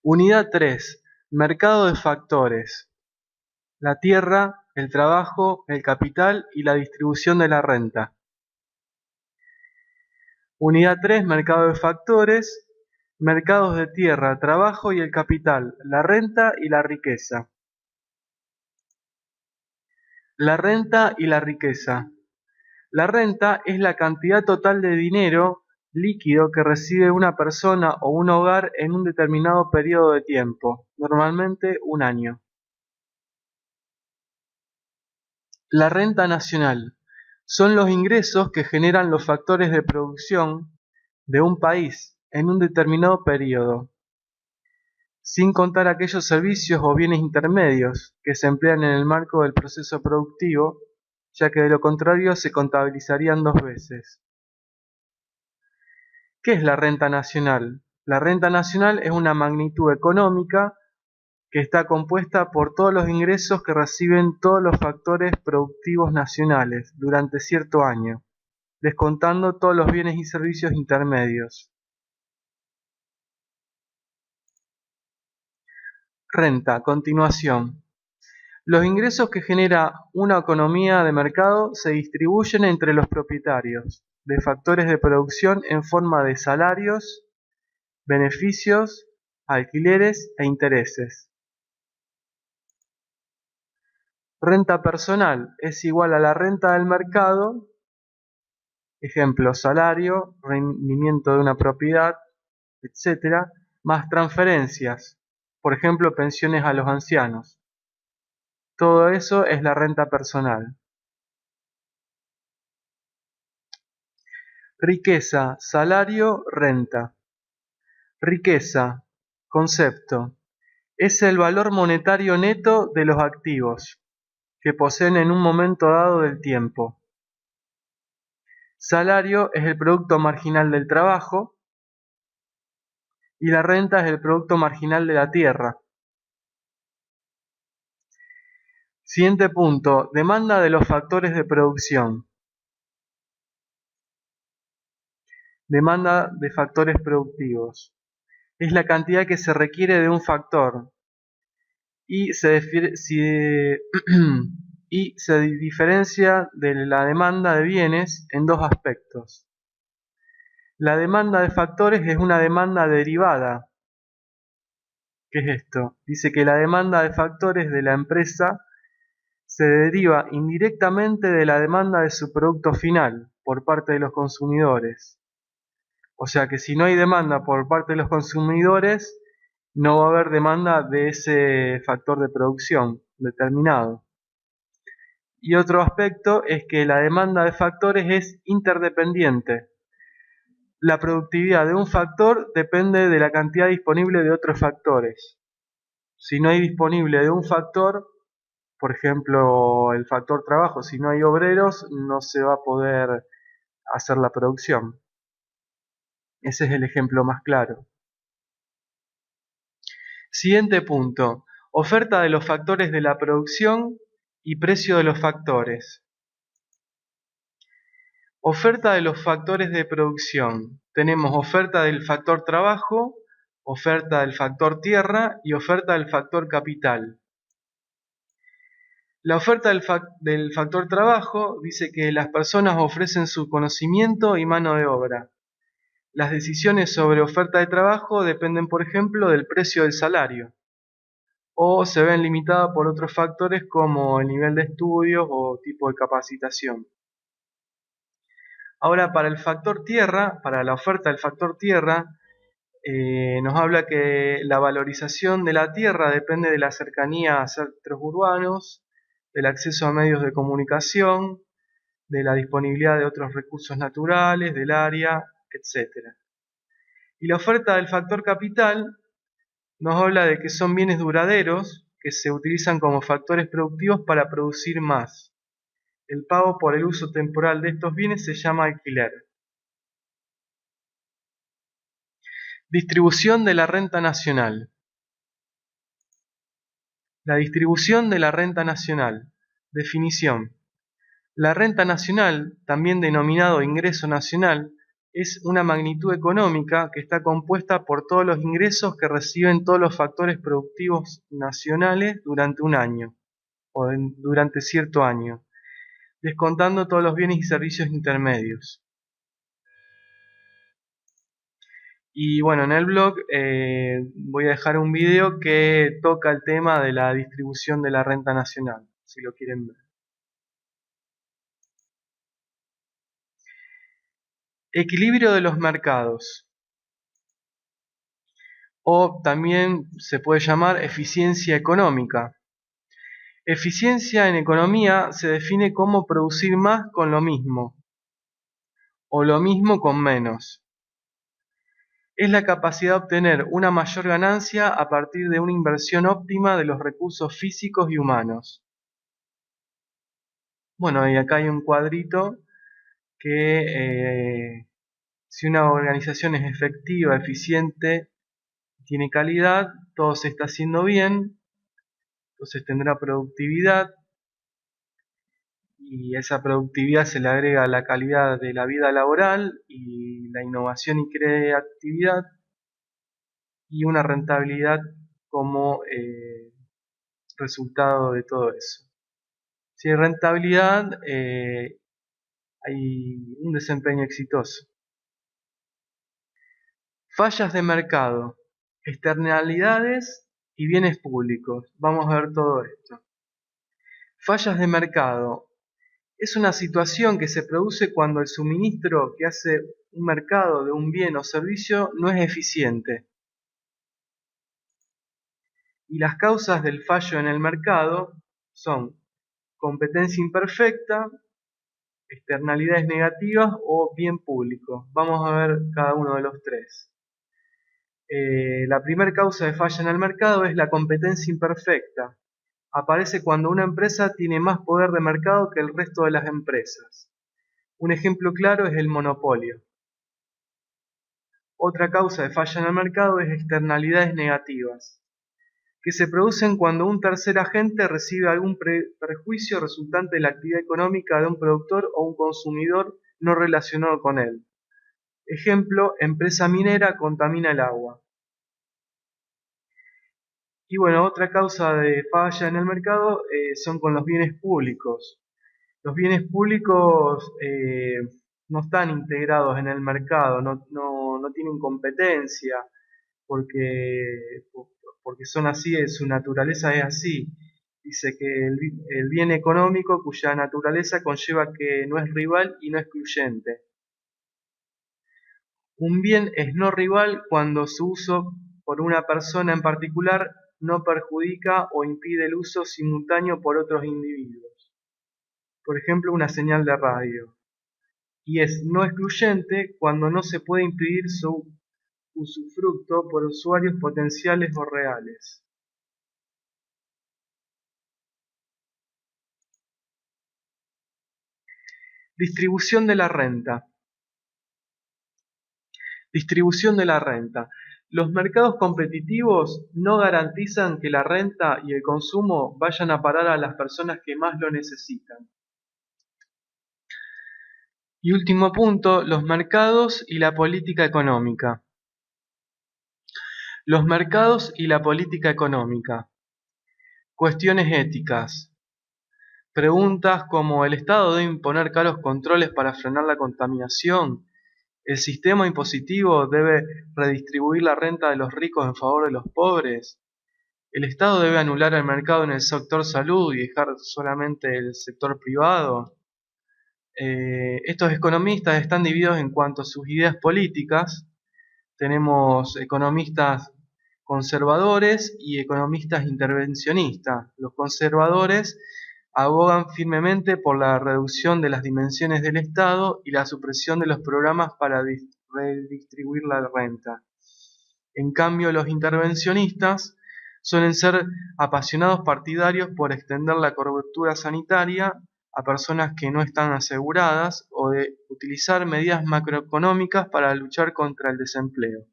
Unidad 3. Mercado de factores. La tierra, el trabajo, el capital y la distribución de la renta. Unidad 3. Mercado de factores. Mercados de tierra, trabajo y el capital, la renta y la riqueza. La renta y la riqueza. La renta es la cantidad total de dinero líquido que recibe una persona o un hogar en un determinado periodo de tiempo, normalmente un año. La renta nacional son los ingresos que generan los factores de producción de un país en un determinado periodo, sin contar aquellos servicios o bienes intermedios que se emplean en el marco del proceso productivo, ya que de lo contrario se contabilizarían dos veces. ¿Qué es la renta nacional? La renta nacional es una magnitud económica que está compuesta por todos los ingresos que reciben todos los factores productivos nacionales durante cierto año, descontando todos los bienes y servicios intermedios. Renta, a continuación. Los ingresos que genera una economía de mercado se distribuyen entre los propietarios de factores de producción en forma de salarios, beneficios, alquileres e intereses. Renta personal es igual a la renta del mercado, ejemplo, salario, rendimiento de una propiedad, etc., más transferencias, por ejemplo, pensiones a los ancianos. Todo eso es la renta personal. Riqueza, salario, renta. Riqueza, concepto, es el valor monetario neto de los activos que poseen en un momento dado del tiempo. Salario es el producto marginal del trabajo y la renta es el producto marginal de la tierra. Siguiente punto, demanda de los factores de producción. Demanda de factores productivos. Es la cantidad que se requiere de un factor y se diferencia de la demanda de bienes en dos aspectos. La demanda de factores es una demanda derivada. ¿Qué es esto? Dice que la demanda de factores de la empresa se deriva indirectamente de la demanda de su producto final por parte de los consumidores. O sea que si no hay demanda por parte de los consumidores, no va a haber demanda de ese factor de producción determinado. Y otro aspecto es que la demanda de factores es interdependiente. La productividad de un factor depende de la cantidad disponible de otros factores. Si no hay disponible de un factor, por ejemplo, el factor trabajo, si no hay obreros, no se va a poder hacer la producción. Ese es el ejemplo más claro. Siguiente punto. Oferta de los factores de la producción y precio de los factores. Oferta de los factores de producción. Tenemos oferta del factor trabajo, oferta del factor tierra y oferta del factor capital. La oferta del factor trabajo dice que las personas ofrecen su conocimiento y mano de obra. Las decisiones sobre oferta de trabajo dependen, por ejemplo, del precio del salario, o se ven limitadas por otros factores como el nivel de estudios o tipo de capacitación. Ahora, para el factor tierra, para la oferta del factor tierra, nos habla que la valorización de la tierra depende de la cercanía a centros urbanos, del acceso a medios de comunicación, de la disponibilidad de otros recursos naturales, del área, etc. Y la oferta del factor capital nos habla de que son bienes duraderos que se utilizan como factores productivos para producir más. El pago por el uso temporal de estos bienes se llama alquiler. Distribución de la renta nacional. La distribución de la renta nacional. Definición. La renta nacional, también denominado ingreso nacional, es una magnitud económica que está compuesta por todos los ingresos que reciben todos los factores productivos nacionales durante un año o durante cierto año, descontando todos los bienes y servicios intermedios. Y bueno, en el blog voy a dejar un video que toca el tema de la distribución de la renta nacional, si lo quieren ver. Equilibrio de los mercados, o también se puede llamar eficiencia económica. Eficiencia en economía se define como producir más con lo mismo, o lo mismo con menos. Es la capacidad de obtener una mayor ganancia a partir de una inversión óptima de los recursos físicos y humanos. Bueno, y acá hay un cuadrito que si una organización es efectiva, eficiente, tiene calidad, todo se está haciendo bien, entonces tendrá productividad, y esa productividad se le agrega la calidad de la vida laboral y la innovación y creatividad y una rentabilidad como resultado de todo eso. Si hay rentabilidad, hay un desempeño exitoso. Fallas de mercado, externalidades y bienes públicos. Vamos a ver todo esto. Fallas de mercado. Es una situación que se produce cuando el suministro que hace un mercado de un bien o servicio no es eficiente. Y las causas del fallo en el mercado son competencia imperfecta, externalidades negativas o bien público. Vamos a ver cada uno de los tres. La primera causa de falla en el mercado es la competencia imperfecta. Aparece cuando una empresa tiene más poder de mercado que el resto de las empresas. Un ejemplo claro es el monopolio. Otra causa de falla en el mercado es externalidades negativas, que se producen cuando un tercer agente recibe algún perjuicio resultante de la actividad económica de un productor o un consumidor no relacionado con él. Ejemplo, empresa minera contamina el agua. Y bueno, otra causa de falla en el mercado son con los bienes públicos. Los bienes públicos no están integrados en el mercado, no tienen competencia, porque son así, su naturaleza es así. Dice que el bien económico cuya naturaleza conlleva que no es rival y no excluyente. Un bien es no rival cuando su uso por una persona en particular no perjudica o impide el uso simultáneo por otros individuos. Por ejemplo, una señal de radio. Y es no excluyente cuando no se puede impedir su usufructo por usuarios potenciales o reales. Distribución de la renta. Distribución de la renta. Los mercados competitivos no garantizan que la renta y el consumo vayan a parar a las personas que más lo necesitan. Y último punto, los mercados y la política económica. Los mercados y la política económica. Cuestiones éticas. Preguntas como ¿el Estado debe imponer caros controles para frenar la contaminación? ¿El sistema impositivo debe redistribuir la renta de los ricos en favor de los pobres? ¿El Estado debe anular el mercado en el sector salud y dejar solamente el sector privado? Estos economistas están divididos en cuanto a sus ideas políticas. Tenemos economistas conservadores y economistas intervencionistas. Los conservadores abogan firmemente por la reducción de las dimensiones del Estado y la supresión de los programas para redistribuir la renta. En cambio, los intervencionistas suelen ser apasionados partidarios por extender la cobertura sanitaria a personas que no están aseguradas o de utilizar medidas macroeconómicas para luchar contra el desempleo.